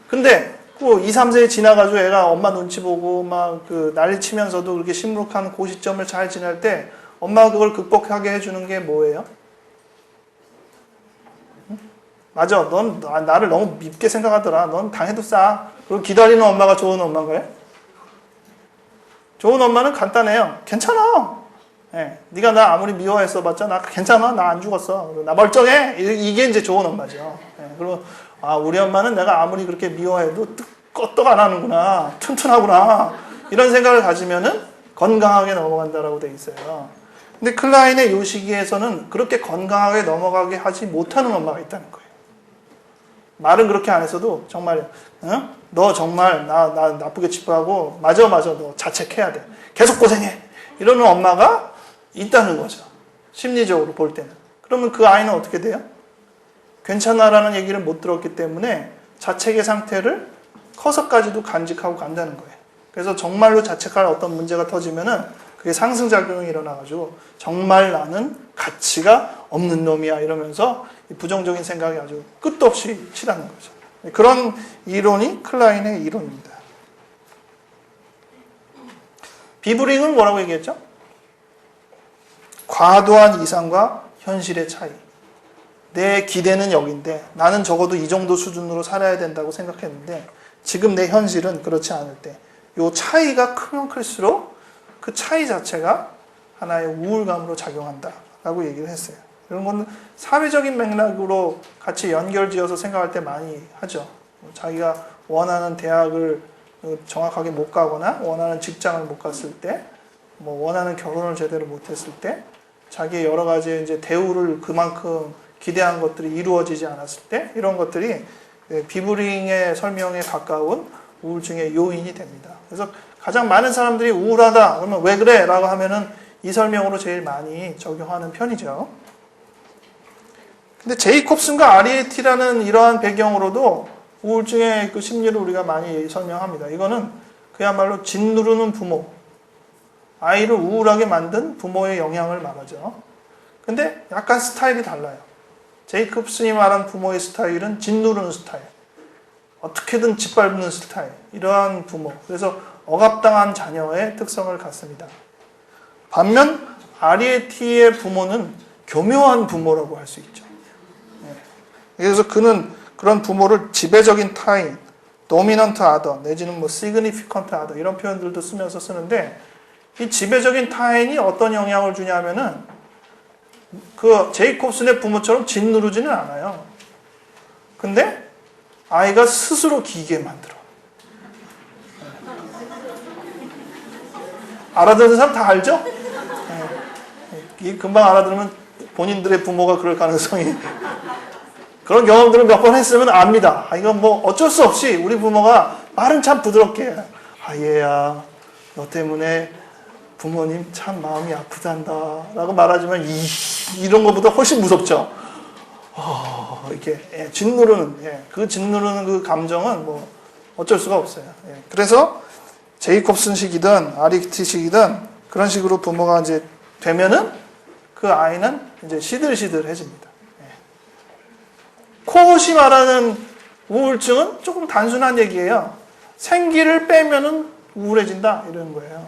근데 그 2, 3세에 지나가지고 애가 엄마 눈치 보고 막 그 난리 치면서도 그렇게 시무룩한 그 시점을 잘 지날 때 엄마가 그걸 극복하게 해주는 게 뭐예요? 맞아. 넌 나를 너무 밉게 생각하더라. 넌 당해도 싸. 그리고 기다리는 엄마가 좋은 엄마인가요? 좋은 엄마는 간단해요. 괜찮아. 네가 나 아무리 미워했어 봤자 나 괜찮아. 나 안 죽었어. 나 멀쩡해. 이게 이제 좋은 엄마죠. 그리고 우리 엄마는 내가 아무리 그렇게 미워해도 껐떡 안 하는구나. 튼튼하구나. 이런 생각을 가지면은 건강하게 넘어간다라고 돼 있어요. 근데 클라인의 요 시기에서는 그렇게 건강하게 넘어가게 하지 못하는 엄마가 있다는 거예요. 말은 그렇게 안 했어도 정말 너 정말 나 나쁘게 치부하고 맞아 너 자책해야 돼. 계속 고생해. 이러는 엄마가 있다는 거죠. 심리적으로 볼 때는. 그러면 그 아이는 어떻게 돼요? 괜찮아라는 얘기를 못 들었기 때문에 자책의 상태를 커서까지도 간직하고 간다는 거예요. 그래서 정말로 자책할 어떤 문제가 터지면은 그게 상승작용이 일어나가지고 정말 나는 가치가 없는 놈이야 이러면서 부정적인 생각이 아주 끝도 없이 치닫는 거죠. 그런 이론이 클라인의 이론입니다. 비브링은 뭐라고 얘기했죠? 과도한 이상과 현실의 차이. 내 기대는 여기인데 나는 적어도 이 정도 수준으로 살아야 된다고 생각했는데 지금 내 현실은 그렇지 않을 때 이 차이가 크면 클수록 그 차이 자체가 하나의 우울감으로 작용한다라고 얘기를 했어요. 이런 건 사회적인 맥락으로 같이 연결지어서 생각할 때 많이 하죠. 자기가 원하는 대학을 정확하게 못 가거나 원하는 직장을 못 갔을 때, 원하는 결혼을 제대로 못했을 때, 자기의 여러 가지 이제 대우를 그만큼 기대한 것들이 이루어지지 않았을 때, 이런 것들이 비브링의 설명에 가까운 우울증의 요인이 됩니다. 그래서 가장 많은 사람들이 우울하다 그러면 왜 그래? 라고 하면은 이 설명으로 제일 많이 적용하는 편이죠. 근데 제이콥슨과 아리에티라는 이러한 배경으로도 우울증의 그 심리를 우리가 많이 설명합니다. 이거는 그야말로 짓누르는 부모, 아이를 우울하게 만든 부모의 영향을 말하죠. 근데 약간 스타일이 달라요. 제이콥슨이 말한 부모의 스타일은 짓누르는 스타일, 어떻게든 짓밟는 스타일, 이러한 부모. 그래서 억압당한 자녀의 특성을 갖습니다. 반면 아리에티의 부모는 교묘한 부모라고 할 수 있죠. 그래서 그는 그런 부모를 지배적인 타인, dominant other 내지는 뭐 significant other 이런 표현들도 쓰면서 쓰는데 이 지배적인 타인이 어떤 영향을 주냐면은 그 제이콥슨의 부모처럼 짓누르지는 않아요. 근데 아이가 스스로 기게 만들어. 알아듣는 사람 다 알죠? 이 금방 알아들으면 본인들의 부모가 그럴 가능성이 그런 경험들을 몇 번 했으면 압니다. 이건 뭐 어쩔 수 없이 우리 부모가 말은 참 부드럽게 해. 얘야 너 때문에 부모님 참 마음이 아프단다 라고 말하지만 이런 것보다 훨씬 무섭죠. 이렇게 짓누르는 그 짓누르는 그 감정은 뭐 어쩔 수가 없어요. 그래서 제이콥슨식이든 아리스티식이든 그런 식으로 부모가 이제 되면은 그 아이는 이제 시들시들해집니다. 코웃이 말하는 우울증은 조금 단순한 얘기예요. 생기를 빼면은 우울해진다 이런 거예요.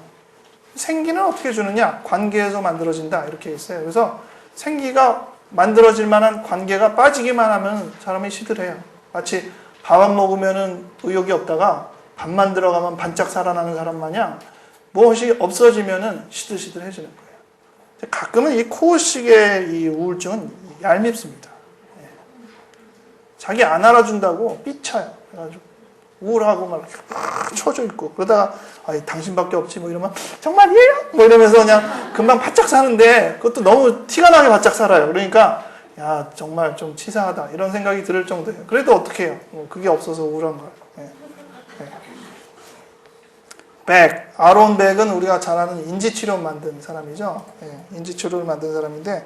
생기는 어떻게 주느냐? 관계에서 만들어진다 이렇게 있어요. 그래서 생기가 만들어질 만한 관계가 빠지기만 하면 사람이 시들해요. 마치 밥 안 먹으면은 의욕이 없다가 밥만 들어가면 반짝 살아나는 사람 마냥 무엇이 없어지면은 시들시들해지는 거예요. 가끔은 이 코웃식의 이 우울증은 얄밉습니다. 자기 안 알아준다고 삐쳐요. 그래가지고 우울하고 막 처져 있고 그러다가 당신밖에 없지 뭐 이러면 정말이에요? 뭐 이러면서 그냥 금방 바짝 사는데 그것도 너무 티가 나게 바짝 살아요. 그러니까 야 정말 좀 치사하다 이런 생각이 들 정도예요. 그래도 어떻게 해요? 그게 없어서 우울한 거예요. 백, 아론 백은 우리가 잘 아는 인지치료 만든 사람이죠. 인지치료를 만든 사람인데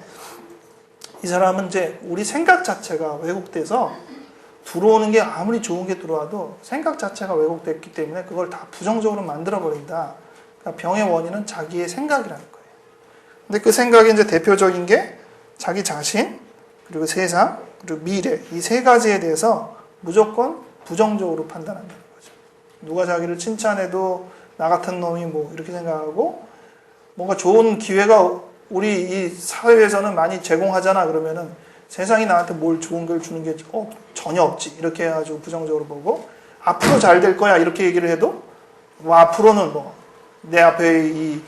이 사람은 이제 우리 생각 자체가 왜곡돼서 들어오는 게 아무리 좋은 게 들어와도 생각 자체가 왜곡됐기 때문에 그걸 다 부정적으로 만들어버린다. 그러니까 병의 원인은 자기의 생각이라는 거예요. 근데 그 생각의 이제 대표적인 게 자기 자신, 그리고 세상, 그리고 미래 이 세 가지에 대해서 무조건 부정적으로 판단한다는 거죠. 누가 자기를 칭찬해도 나 같은 놈이 뭐 이렇게 생각하고 뭔가 좋은 기회가 우리 이 사회에서는 많이 제공하잖아 그러면은 세상이 나한테 뭘 좋은 걸 주는 게 전혀 없지 이렇게 해가지고 부정적으로 보고 앞으로 잘 될 거야 이렇게 얘기를 해도 뭐 앞으로는 뭐 내 앞에 이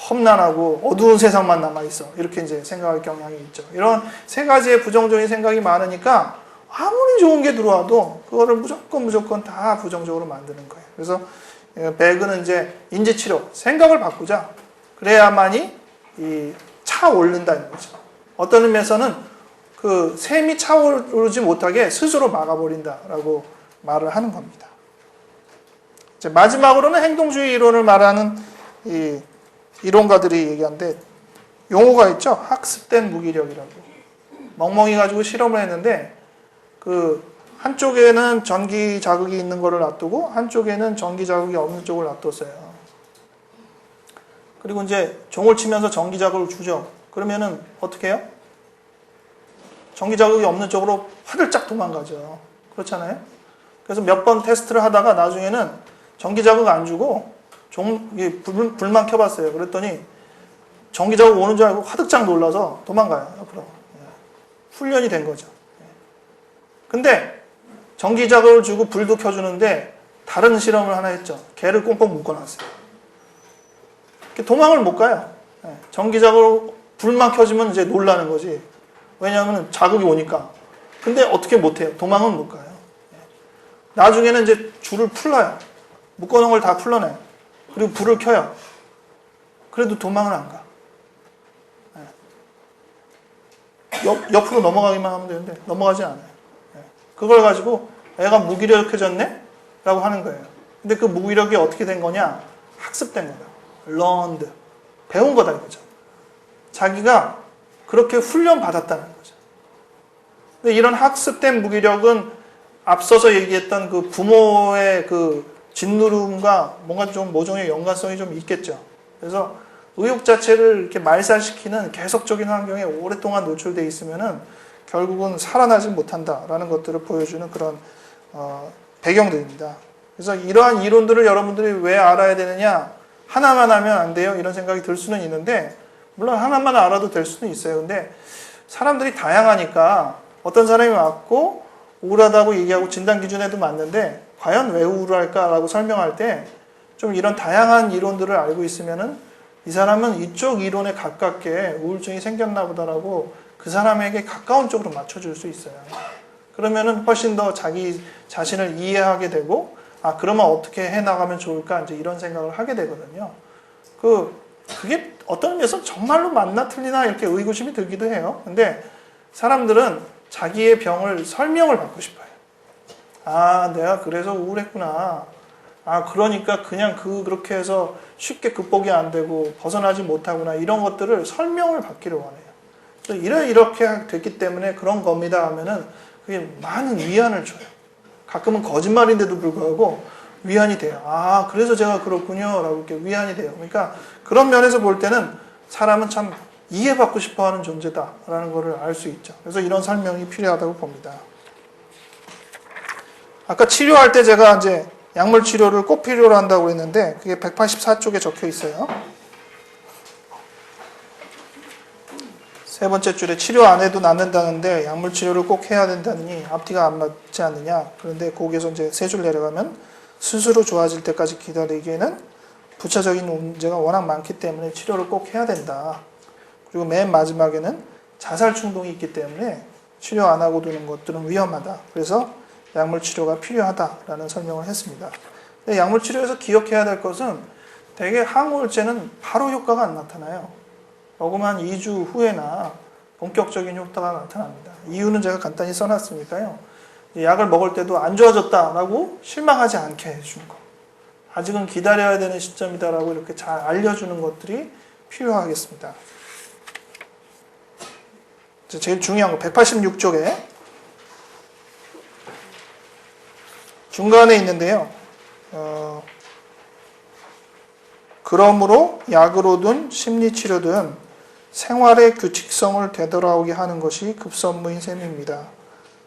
험난하고 어두운 세상만 남아있어 이렇게 이제 생각할 경향이 있죠. 이런 세 가지의 부정적인 생각이 많으니까 아무리 좋은 게 들어와도 그거를 무조건 다 부정적으로 만드는 거예요. 그래서 백은 이제 인지치료 생각을 바꾸자 그래야만이 이 차오른다는 거죠. 어떤 의미에서는 그 샘이 차오르지 못하게 스스로 막아버린다라고 말을 하는 겁니다. 이제 마지막으로는 행동주의 이론을 말하는 이 이론가들이 얘기하는데 용어가 있죠. 학습된 무기력이라고. 멍멍이 가지고 실험을 했는데 그 한쪽에는 전기 자극이 있는 거를 놔두고 한쪽에는 전기 자극이 없는 쪽을 놔뒀어요. 그리고 이제 종을 치면서 전기 자극을 주죠. 그러면은 어떻게 해요? 전기 자극이 없는 쪽으로 화들짝 도망가죠. 그렇잖아요? 그래서 몇 번 테스트를 하다가 나중에는 전기 자극 안 주고 불만 켜봤어요. 그랬더니 전기 자극 오는 줄 알고 화들짝 놀라서 도망가요. 옆으로. 훈련이 된 거죠. 근데 전기 자극을 주고 불도 켜주는데 다른 실험을 하나 했죠. 개를 꽁꽁 묶어놨어요. 도망을 못 가요. 전기 자극으로 불만 켜지면 이제 놀라는 거지. 왜냐하면 자극이 오니까. 근데 어떻게 못해요? 도망은 못 가요. 나중에는 이제 줄을 풀어요. 묶어놓은 걸 다 풀러내요. 그리고 불을 켜요. 그래도 도망을 안 가. 옆으로 넘어가기만 하면 되는데 넘어가지 않아요. 그걸 가지고 애가 무기력해졌네? 라고 하는 거예요. 근데 그 무기력이 어떻게 된 거냐? 학습된 거다. learned. 배운 거다 이거죠. 자기가 그렇게 훈련 받았다는 거죠. 근데 이런 학습된 무기력은 앞서서 얘기했던 그 부모의 그 짓누름과 뭔가 좀 모종의 연관성이 좀 있겠죠. 그래서 의욕 자체를 이렇게 말살시키는 계속적인 환경에 오랫동안 노출되어 있으면은 결국은 살아나지 못한다라는 것들을 보여주는 그런 배경들입니다. 그래서 이러한 이론들을 여러분들이 왜 알아야 되느냐? 하나만 하면 안 돼요? 이런 생각이 들 수는 있는데 물론 하나만 알아도 될 수는 있어요. 근데 사람들이 다양하니까 어떤 사람이 맞고 우울하다고 얘기하고 진단 기준에도 맞는데 과연 왜 우울할까라고 설명할 때 좀 이런 다양한 이론들을 알고 있으면은 이 사람은 이쪽 이론에 가깝게 우울증이 생겼나 보다라고 그 사람에게 가까운 쪽으로 맞춰줄 수 있어요. 그러면은 훨씬 더 자기 자신을 이해하게 되고, 아, 그러면 어떻게 해나가면 좋을까? 이제 이런 생각을 하게 되거든요. 그게 어떤 의미에서 정말로 맞나 틀리나 이렇게 의구심이 들기도 해요. 근데 사람들은 자기의 병을 설명을 받고 싶어요. 아, 내가 그래서 우울했구나. 아, 그러니까 그냥 그렇게 해서 쉽게 극복이 안 되고 벗어나지 못하구나. 이런 것들을 설명을 받기를 원해요. 그래서 이렇게 됐기 때문에 그런 겁니다 하면은 그게 많은 위안을 줘요. 가끔은 거짓말인데도 불구하고 위안이 돼요. 아, 그래서 제가 그렇군요. 라고 이렇게 위안이 돼요. 그러니까 그런 면에서 볼 때는 사람은 참 이해받고 싶어 하는 존재다라는 것을 알 수 있죠. 그래서 이런 설명이 필요하다고 봅니다. 아까 치료할 때 제가 이제 약물 치료를 꼭 필요로 한다고 했는데 그게 184쪽에 적혀 있어요. 세 번째 줄에 치료 안 해도 낫는다는데 약물 치료를 꼭 해야 된다느니 앞뒤가 안 맞지 않느냐. 그런데 거기에서 이제 세 줄 내려가면 스스로 좋아질 때까지 기다리기에는 부차적인 문제가 워낙 많기 때문에 치료를 꼭 해야 된다. 그리고 맨 마지막에는 자살 충동이 있기 때문에 치료 안 하고 두는 것들은 위험하다. 그래서 약물 치료가 필요하다라는 설명을 했습니다. 근데 약물 치료에서 기억해야 될 것은 대개 항우울제는 바로 효과가 안 나타나요. 녹음한 2주 후에나 본격적인 효과가 나타납니다. 이유는 제가 간단히 써놨으니까요. 약을 먹을 때도 안 좋아졌다라고 실망하지 않게 해주는 거. 아직은 기다려야 되는 시점이다라고 이렇게 잘 알려주는 것들이 필요하겠습니다. 제일 중요한 거 186쪽에 중간에 있는데요. 그러므로 약으로든 심리치료든 생활의 규칙성을 되돌아오게 하는 것이 급선무인 셈입니다.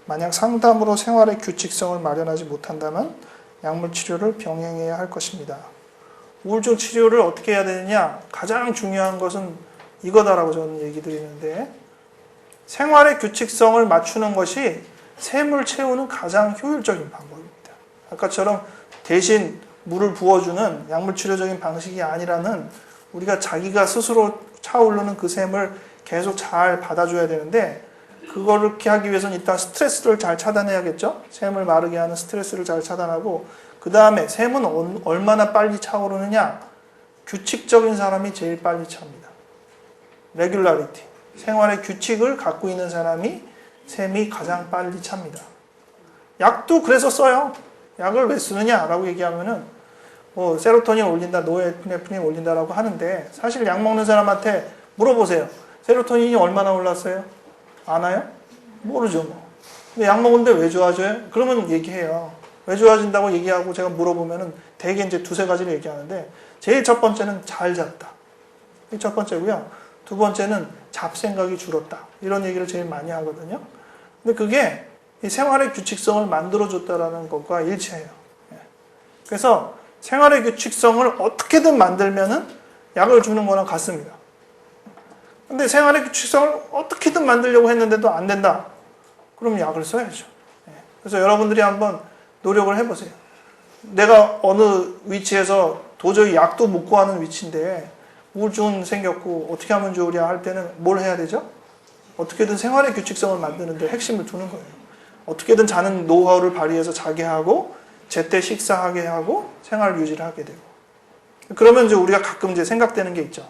만약 상담으로 생활의 규칙성을 마련하지 못한다면 약물 치료를 병행해야 할 것입니다. 우울증 치료를 어떻게 해야 되느냐? 가장 중요한 것은 이거다라고 저는 얘기 드리는데 생활의 규칙성을 맞추는 것이 샘을 채우는 가장 효율적인 방법입니다. 아까처럼 대신 물을 부어주는 약물 치료적인 방식이 아니라는 우리가 자기가 스스로 차오르는 그 샘을 계속 잘 받아줘야 되는데 그거를 그렇게 하기 위해서는 일단 스트레스를 잘 차단해야겠죠. 샘을 마르게 하는 스트레스를 잘 차단하고 그 다음에 샘은 얼마나 빨리 차오르느냐. 규칙적인 사람이 제일 빨리 찹니다. 레귤라리티. 생활의 규칙을 갖고 있는 사람이 샘이 가장 빨리 찹니다. 약도 그래서 써요. 약을 왜 쓰느냐라고 얘기하면은 뭐 세로토닌 올린다, 노에피네프린 올린다라고 하는데 사실 약 먹는 사람한테 물어보세요. 세로토닌이 얼마나 올랐어요? 아나요? 모르죠 뭐. 근데 약 먹는데 왜 좋아져요? 그러면 얘기해요. 왜 좋아진다고 얘기하고 제가 물어보면은 대개 이제 두세 가지를 얘기하는데 제일 첫 번째는 잘 잤다. 이게 첫 번째고요. 두 번째는 잡생각이 줄었다. 이런 얘기를 제일 많이 하거든요. 근데 그게 이 생활의 규칙성을 만들어줬다라는 것과 일치해요. 그래서 생활의 규칙성을 어떻게든 만들면은 약을 주는 거랑 같습니다. 근데 생활의 규칙성을 어떻게든 만들려고 했는데도 안 된다. 그럼 약을 써야죠. 그래서 여러분들이 한번 노력을 해보세요. 내가 어느 위치에서 도저히 약도 못 구하는 위치인데 우울증 생겼고 어떻게 하면 좋으랴 할 때는 뭘 해야 되죠? 어떻게든 생활의 규칙성을 만드는 데 핵심을 두는 거예요. 어떻게든 자는 노하우를 발휘해서 자게 하고 제때 식사하게 하고 생활 유지를 하게 되고 그러면 이제 우리가 가끔 이제 생각되는 게 있죠.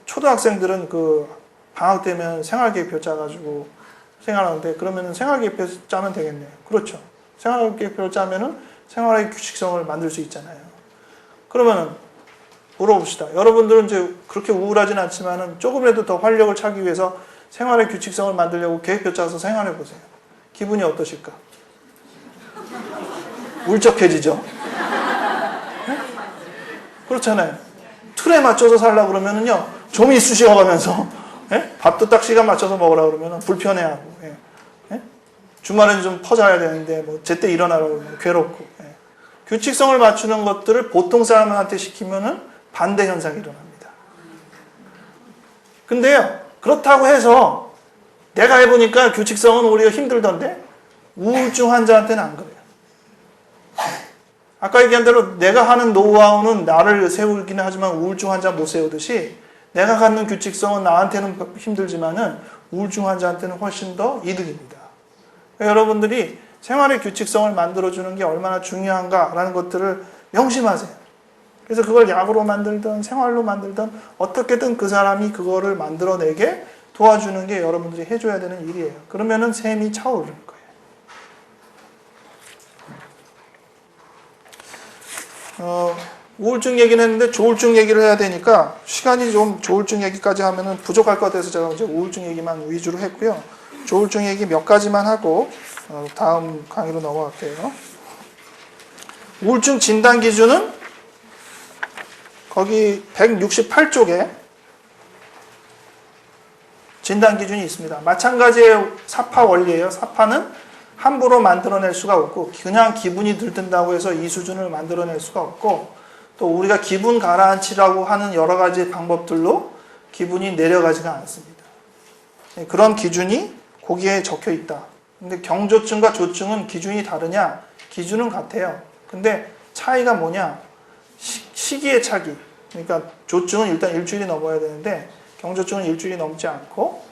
초등학생들은 그 방학 되면 생활계획표 짜가지고 생활하는데 그러면 생활계획표 짜면 되겠네요. 그렇죠. 생활계획표를 짜면은 생활의 규칙성을 만들 수 있잖아요. 그러면은 물어봅시다. 여러분들은 이제 그렇게 우울하진 않지만은 조금이라도 더 활력을 차기 위해서 생활의 규칙성을 만들려고 계획표 짜서 생활해 보세요. 기분이 어떠실까? 울적해지죠? 네? 그렇잖아요. 틀에 맞춰서 살려고 그러면은요, 좀이 쑤시어가면서, 예? 밥도 딱 시간 맞춰서 먹으라고 그러면 불편해하고, 예? 예? 주말에는 좀 퍼자야 되는데, 뭐, 제때 일어나라고 그러면 괴롭고, 예? 규칙성을 맞추는 것들을 보통 사람한테 시키면은 반대 현상이 일어납니다. 근데요, 그렇다고 해서 내가 해보니까 규칙성은 오히려 힘들던데, 우울증 환자한테는 안 그래요. 아까 얘기한 대로 내가 하는 노하우는 나를 세우기는 하지만 우울증 환자 못 세우듯이 내가 갖는 규칙성은 나한테는 힘들지만은 우울증 환자한테는 훨씬 더 이득입니다. 그러니까 여러분들이 생활의 규칙성을 만들어주는 게 얼마나 중요한가라는 것들을 명심하세요. 그래서 그걸 약으로 만들든 생활로 만들든 어떻게든 그 사람이 그거를 만들어내게 도와주는 게 여러분들이 해줘야 되는 일이에요. 그러면은 샘이 차오르는 거예요. 우울증 얘기는 했는데 조울증 얘기를 해야 되니까 시간이 좀 조울증 얘기까지 하면은 부족할 것 같아서 제가 이제 우울증 얘기만 위주로 했고요. 조울증 얘기 몇 가지만 하고 다음 강의로 넘어갈게요. 우울증 진단 기준은 거기 168쪽에 진단 기준이 있습니다. 마찬가지의 사파 원리예요. 사파는 함부로 만들어낼 수가 없고 그냥 기분이 들뜬다고 해서 이 수준을 만들어낼 수가 없고 또 우리가 기분 가라앉히라고 하는 여러 가지 방법들로 기분이 내려가지가 않습니다. 그런 기준이 거기에 적혀 있다. 근데 경조증과 조증은 기준이 다르냐? 기준은 같아요. 근데 차이가 뭐냐? 시기의 차기. 그러니까 조증은 일단 일주일이 넘어야 되는데 경조증은 일주일이 넘지 않고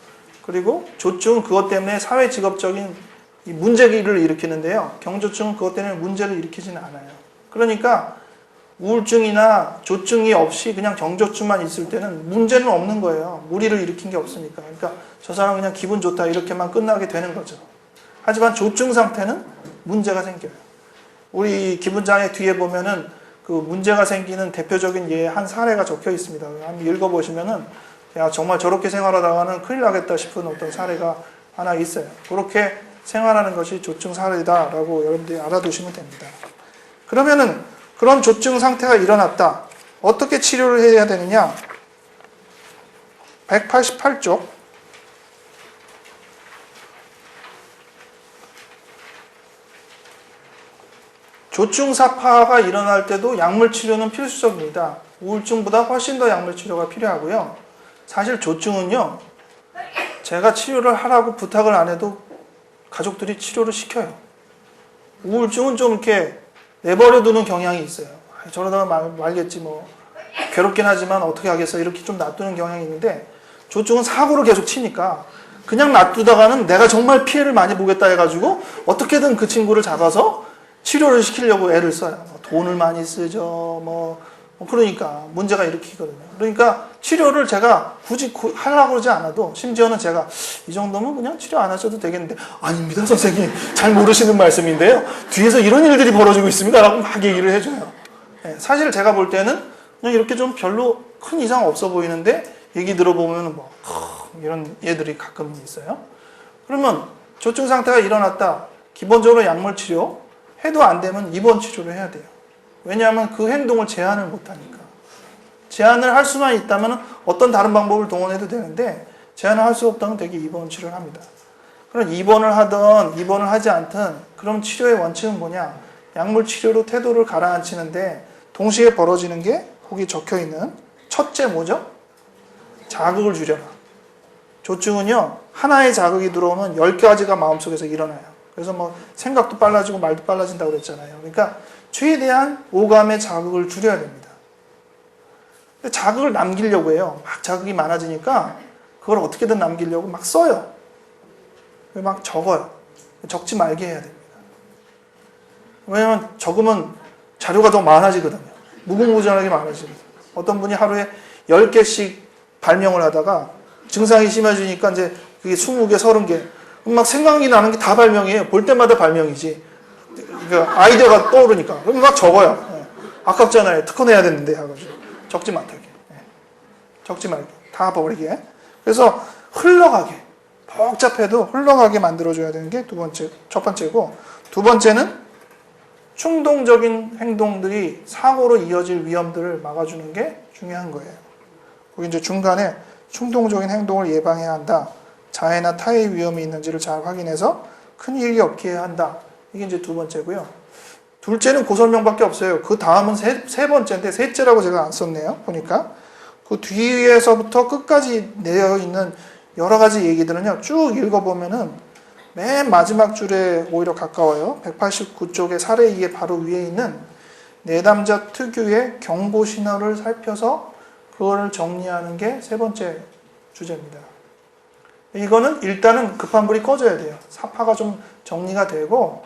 그리고 조증은 그것 때문에 사회 직업적인 문제를 일으키는데요. 경조증은 그것 때문에 문제를 일으키지는 않아요. 그러니까 우울증이나 조증이 없이 그냥 경조증만 있을 때는 문제는 없는 거예요. 무리를 일으킨 게 없으니까. 그러니까 저 사람은 그냥 기분 좋다 이렇게만 끝나게 되는 거죠. 하지만 조증 상태는 문제가 생겨요. 우리 기분장애 뒤에 보면은 그 문제가 생기는 대표적인 예의 한 사례가 적혀 있습니다. 한번 읽어보시면은 야 정말 저렇게 생활하다가는 큰일 나겠다 싶은 어떤 사례가 하나 있어요. 그렇게 생활하는 것이 조증 사례다라고 여러분들이 알아두시면 됩니다. 그러면은 그런 조증 상태가 일어났다. 어떻게 치료를 해야 되느냐? 188쪽. 조증사파가 일어날 때도 약물 치료는 필수적입니다. 우울증보다 훨씬 더 약물 치료가 필요하고요. 사실 조증은요, 제가 치료를 하라고 부탁을 안 해도 가족들이 치료를 시켜요. 우울증은 좀 이렇게 내버려두는 경향이 있어요. 저러다가 말겠지 뭐 괴롭긴 하지만 어떻게 하겠어 이렇게 좀 놔두는 경향이 있는데 조증은 사고를 계속 치니까 그냥 놔두다가는 내가 정말 피해를 많이 보겠다 해가지고 어떻게든 그 친구를 잡아서 치료를 시키려고 애를 써요. 돈을 많이 쓰죠. 그러니까 문제가 일으키거든요. 그러니까 치료를 제가 굳이 하려고 그러지 않아도 심지어는 제가 이 정도면 그냥 치료 안 하셔도 되겠는데 아닙니다 선생님 잘 모르시는 말씀인데요. 뒤에서 이런 일들이 벌어지고 있습니다 라고 막 얘기를 해줘요. 사실 제가 볼 때는 그냥 이렇게 좀 별로 큰 이상 없어 보이는데 얘기 들어보면 뭐 이런 얘들이 가끔 있어요. 그러면 조증 상태가 일어났다. 기본적으로 약물 치료 해도 안 되면 입원 치료를 해야 돼요. 왜냐하면 그 행동을 제한을 못하니까. 제한을 할 수만 있다면 어떤 다른 방법을 동원해도 되는데 제한을 할 수 없다면 되게 입원 치료를 합니다. 그럼 입원을 하든 입원을 하지 않든 그럼 치료의 원칙은 뭐냐? 약물 치료로 태도를 가라앉히는데 동시에 벌어지는 게 거기 적혀있는 첫째 뭐죠? 자극을 줄여라. 조증은요. 하나의 자극이 들어오면 10가지가 마음속에서 일어나요. 그래서 뭐 생각도 빨라지고 말도 빨라진다고 그랬잖아요. 그러니까 최대한 오감의 자극을 줄여야 됩니다. 자극을 남기려고 해요. 막 자극이 많아지니까 그걸 어떻게든 남기려고 막 써요. 막 적어요. 적지 말게 해야 됩니다. 왜냐하면 적으면 자료가 더 많아지거든요. 무궁무진하게 많아지거든요. 어떤 분이 하루에 10개씩 발명을 하다가 증상이 심해지니까 이제 그게 20개, 30개 막 생각이 나는 게 다 발명이에요. 볼 때마다 발명이지. 그러니까 아이디어가 떠오르니까. 그럼 막 적어요. 아깝잖아요. 특허내야 되는데 하가지고. 적지 못하게. 적지 말게. 다 버리게. 그래서 흘러가게. 복잡해도 흘러가게 만들어줘야 되는 게 첫 번째고, 두 번째는 충동적인 행동들이 사고로 이어질 위험들을 막아주는 게 중요한 거예요. 거기 이제 중간에 충동적인 행동을 예방해야 한다. 자해나 타해 위험이 있는지를 잘 확인해서 큰 일이 없게 한다. 이게 이제 두 번째고요. 둘째는 고설명밖에 없어요. 그 다음은 세 번째인데 셋째라고 제가 안 썼네요. 보니까 그 뒤에서부터 끝까지 내어 있는 여러 가지 얘기들은요. 쭉 읽어보면은 맨 마지막 줄에 오히려 가까워요. 189쪽의 사례 2의 바로 위에 있는 내담자 특유의 경고 신호를 살펴서 그거를 정리하는 게 세 번째 주제입니다. 이거는 일단은 급한 불이 꺼져야 돼요. 사파가 좀 정리가 되고,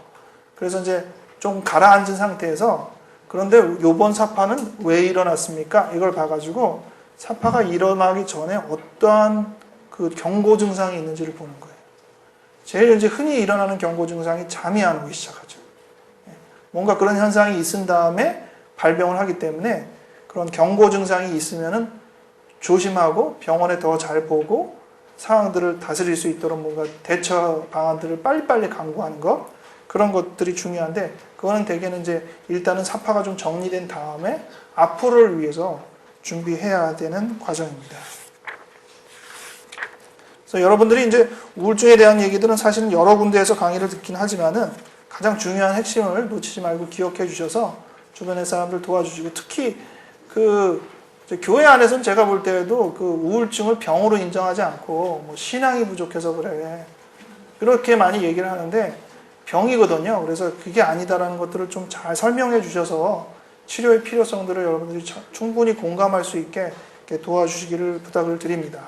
그래서 이제 좀 가라앉은 상태에서, 그런데 요번 사파는 왜 일어났습니까? 이걸 봐가지고 사파가 일어나기 전에 어떠한 그 경고 증상이 있는지를 보는 거예요. 제일 이제 흔히 일어나는 경고 증상이 잠이 안 오기 시작하죠. 뭔가 그런 현상이 있은 다음에 발병을 하기 때문에 그런 경고 증상이 있으면은 조심하고 병원에 더 잘 보고 상황들을 다스릴 수 있도록 뭔가 대처 방안들을 빨리빨리 강구하는 것, 그런 것들이 중요한데, 그거는 대개는 이제 일단은 사파가 좀 정리된 다음에 앞으로를 위해서 준비해야 되는 과정입니다. 그래서 여러분들이 이제 우울증에 대한 얘기들은 사실은 여러 군데에서 강의를 듣긴 하지만은 가장 중요한 핵심을 놓치지 말고 기억해 주셔서 주변의 사람들 도와주시고, 특히 그 교회 안에서는 제가 볼 때에도 그 우울증을 병으로 인정하지 않고 뭐 신앙이 부족해서 그래, 그렇게 많이 얘기를 하는데 병이거든요. 그래서 그게 아니다라는 것들을 좀 잘 설명해 주셔서 치료의 필요성들을 여러분들이 충분히 공감할 수 있게 도와주시기를 부탁을 드립니다.